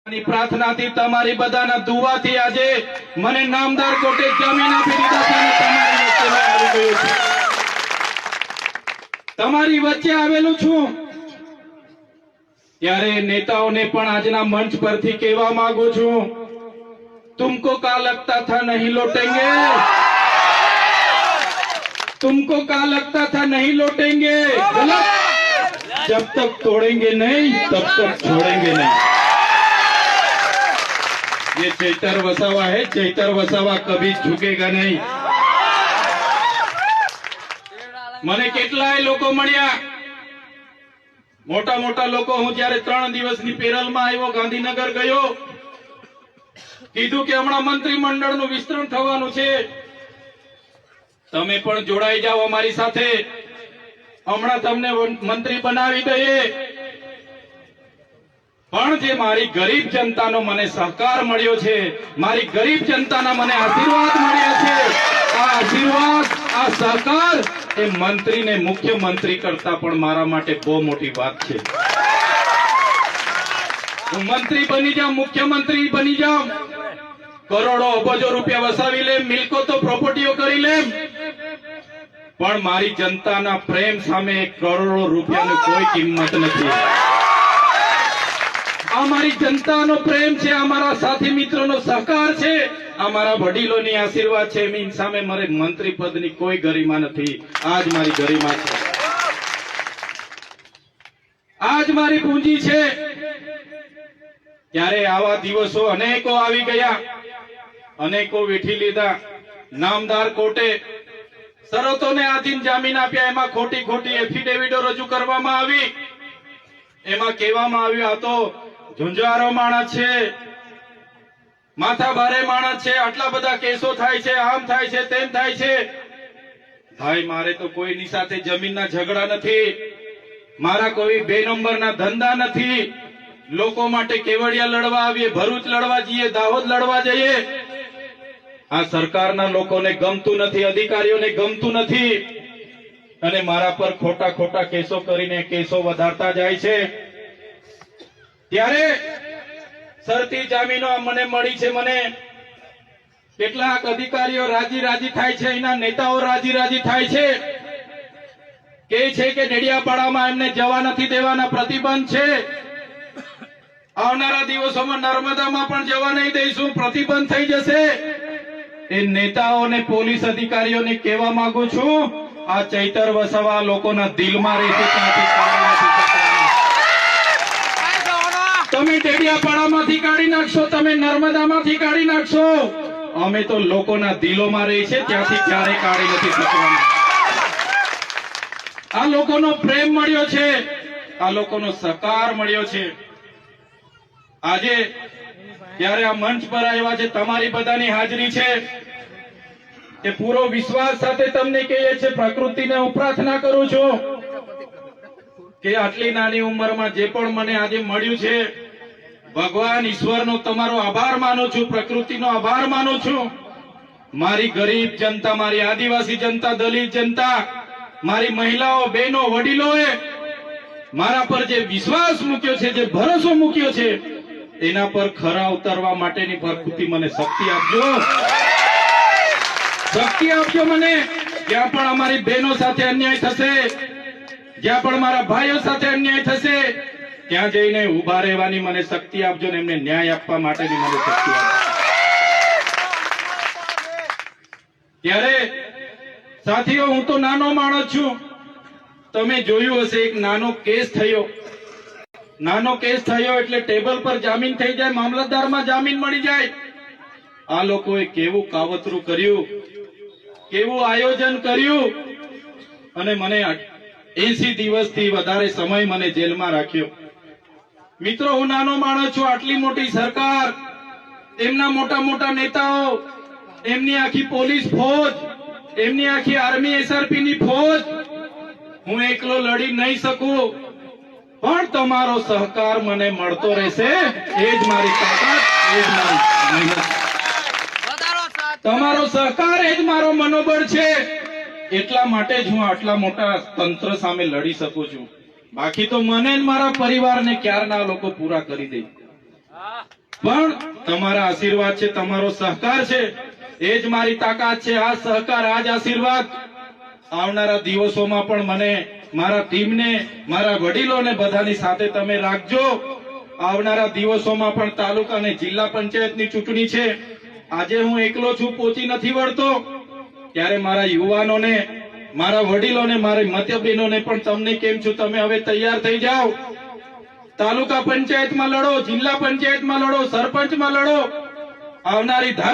પ્રાર્થનાથી તમારી બધાના દુઆથી આજે મને નામદાર કોર્ટે જામીન આપી દીધા છે અને તમારી વચ્ચે આવેલું છું। ત્યારે નેતાઓને પણ આજના મંચ પરથી કહેવા માંગુ છું, तुमको क्या लगता था नहीं लौटेंगे, तुमको क्या लगता था नहीं लौटेंगे, गलत। जब तक तोड़ेंगे नहीं तब तक छोड़ेंगे नहीं। ये चैतर वसावा है, चैतर वसावा कभी झुकेगा नहीं। મને કેટલાય લોકો મળ્યા, મોટા મોટા લોકો। હું જયારે 3 દિવસની પેરલમાં આવ્યો, ગાંધીનગર ગયો, કીધું કે હમણાં મંત્રીમંડળનું વિસ્તરણ થવાનું છે, તમે પણ જોડાઈ જાઓ અમારી સાથે, હમણાં તમને મંત્રી બનાવી દઈએ। પણ જે મારી ગરીબ જનતાનો મને સહકાર મળ્યો છે, મારી ગરીબ જનતાના મને આશીર્વાદ મળ્યા છે, આ આશીર્વાદ, આ સહકાર એ મંત્રીને મુખ્યમંત્રી કરતા પણ મારા માટે બહુ મોટી વાત છે। હું મંત્રી બની જાઉં, મુખ્યમંત્રી બની જાઉં, કરોડો અબજો રૂપિયા વસાવી લેમ, મિલકતો પ્રોપર્ટીઓ કરી લેમ, પણ મારી જનતાના પ્રેમ સામે કરોડો રૂપિયાની કોઈ કિંમત નથી। આ મારી જનતાનો પ્રેમ છે, અમારા સાથી મિત્રોનો સહકાર છે, અમારા વડીલોની આશીર્વાદ છે, એની સામે મારે મંત્રી પદની કોઈ ગરિમા નથી। આજ મારી ગરિમા છે, આજ મારી પૂંજી છે। ત્યારે આવા દિવસો અનેકો આવી ગયા, અનેકો વેઠી લીધા। નામદાર કોર્ટે શરતોને આધીન જામીન આપ્યા, એમાં ખોટી ખોટી એફિડેવિટો રજૂ કરવામાં આવી, એમાં કહેવામાં આવ્યું આ તો ઝુંઝારો માણસ છે, માથા ભારે માણસ છે, આટલા બધા કેસો થાય છે, આમ થાય છે, તેમ થાય છે। ભાઈ મારે તો કોઈની સાથે જમીનના ઝઘડા નથી, મારા કોઈ 2 નંબરના ધંધા નથી। લોકો માટે કેવડિયા લડવા આવીએ, ભરૂચ લડવા જઈએ, દાહોદ લડવા જઈએ। આ સરકારના લોકોને ગમતું નથી, અધિકારીઓને ગમતું નથી, અને મારા પર ખોટા ખોટા કેસો કરીને કેસો વધારતા જાય છે। ત્યારે શરતી જામીનો મને મળી છે, મને કેટલાક અધિકારીઓ રાજી રાજી થાય છે, એના નેતાઓ રાજી રાજી થાય છે, કે છે કે ડેડિયાપાડામાં એમને જવા નથી દેવાના, પ્રતિબંધ છે, આવનારા દિવસોમાં નર્મદામાં પણ જવા નહીં દઈશું, પ્રતિબંધ થઈ જશે। એ નેતાઓને, પોલીસ અધિકારીઓને કહેવા માંગુ છું, આ ચૈતર વસાવા લોકોના દિલમાં રહેશે, ત્યાંથી કાઢી નથી શકવાના। તમે ડેડિયાપાડામાંથી કાઢી નાખશો, તમે નર્મદામાંથી કાઢી નાખશો, અમે તો લોકોના દિલોમાં રહી છે, ત્યાંથી ક્યારેય કાઢી નથી શકવાના। આ લોકોનો પ્રેમ મળ્યો છે, આ લોકોનો સહકાર મળ્યો છે। આજે જ્યારે આ મંચ પર આવ્યા છે, તમારી બધાની હાજરી છે, એ પૂરો વિશ્વાસ સાથે તમને કહીએ છે, પ્રકૃતિને હું પ્રાર્થના કરું છું કે આટલી નાની ઉંમરમાં જે પણ મને આજે મળ્યું છે, ભગવાન ઈશ્વરનો તમારો આભાર માનું છું, પ્રકૃતિનો આભાર માનું છું। મારી ગરીબ જનતા, મારી આદિવાસી જનતા, દલિત જનતા, મારી મહિલાઓ, બહેનો, વડીલોએ મારા પર જે વિશ્વાસ મૂક્યો છે, જે ભરોસો મૂક્યો છે, એના પર ખરા ઉતરવા માટેની પ્રકૃતિ મને શક્તિ આપજો, શક્તિ આપજો મને। જ્યાં પણ અમારી બહેનો સાથે અન્યાય થશે, જ્યાં પણ મારા ભાઈઓ સાથે અન્યાય થશે, ત્યાં જઈને ઉભા રહેવાની મને શક્તિ આપજો, ને એમને ન્યાય આપવા માટેની મને શક્તિ આપજો। ત્યારે સાથીઓ, હું તો નાનો માણસ છું, તમે જોયું હશે, એક નાનો કેસ થયો, નાનો કેસ થયો એટલે ટેબલ પર જામીન થઈ જાય, મામલતદારમાં જામીન મળી જાય। આ લોકોએ કેવું કાવતરું કર્યું, કેવું આયોજન કર્યું, અને મને 80 દિવસથી વધારે સમય મને જેલમાં રાખ્યો। મિત્રો, હું નાનો માણસ છું, આટલી મોટી સરકાર, એમના મોટા મોટા નેતાઓ, એમની આખી પોલીસ ફોજ, એમની આખી આર્મી SRP ની ફોજ, હું એકલો લડી નહીં શકું, પણ તમારો સહકાર મને મળતો રહેશે, એ જ મારી તાકાત, એ જ મારી મહેનત, તમારો સહકાર એ જ મારો મનોબળ છે। એટલા માટે જ હું આટલા મોટા તંત્ર સામે લડી શકું છું, બાકી તો મને મારા પરિવારને ક્યારના લોકો પૂરા કરી દે। પણ તમારા આશીર્વાદ છે, તમારો સહકાર છે, એ જ મારી તાકાત છે. આ સહકાર, આ જ આશીર્વાદ આવનારા દિવસોમાં પણ મને, મારા ટીમને, મારા વડીલોને બધાની સાથે તમે રાખજો. આવનારા દિવસોમાં પણ તાલુકા અને જિલ્લા પંચાયતની ચૂંટણી છે. આજે હું એકલો છું, પહોંચી નથી વળતો, ત્યારે મારા યુવાનોને, મારા વડીલોને, મારી મતબેનોને પણ તમને કેમ છું, તમે હવે તૈયાર થઈ જાઓ. તાલુકા પંચાયતમાં લડો, જિલ્લા પંચાયતમાં લડો, સરપંચમાં લડો. આવનારી ધારા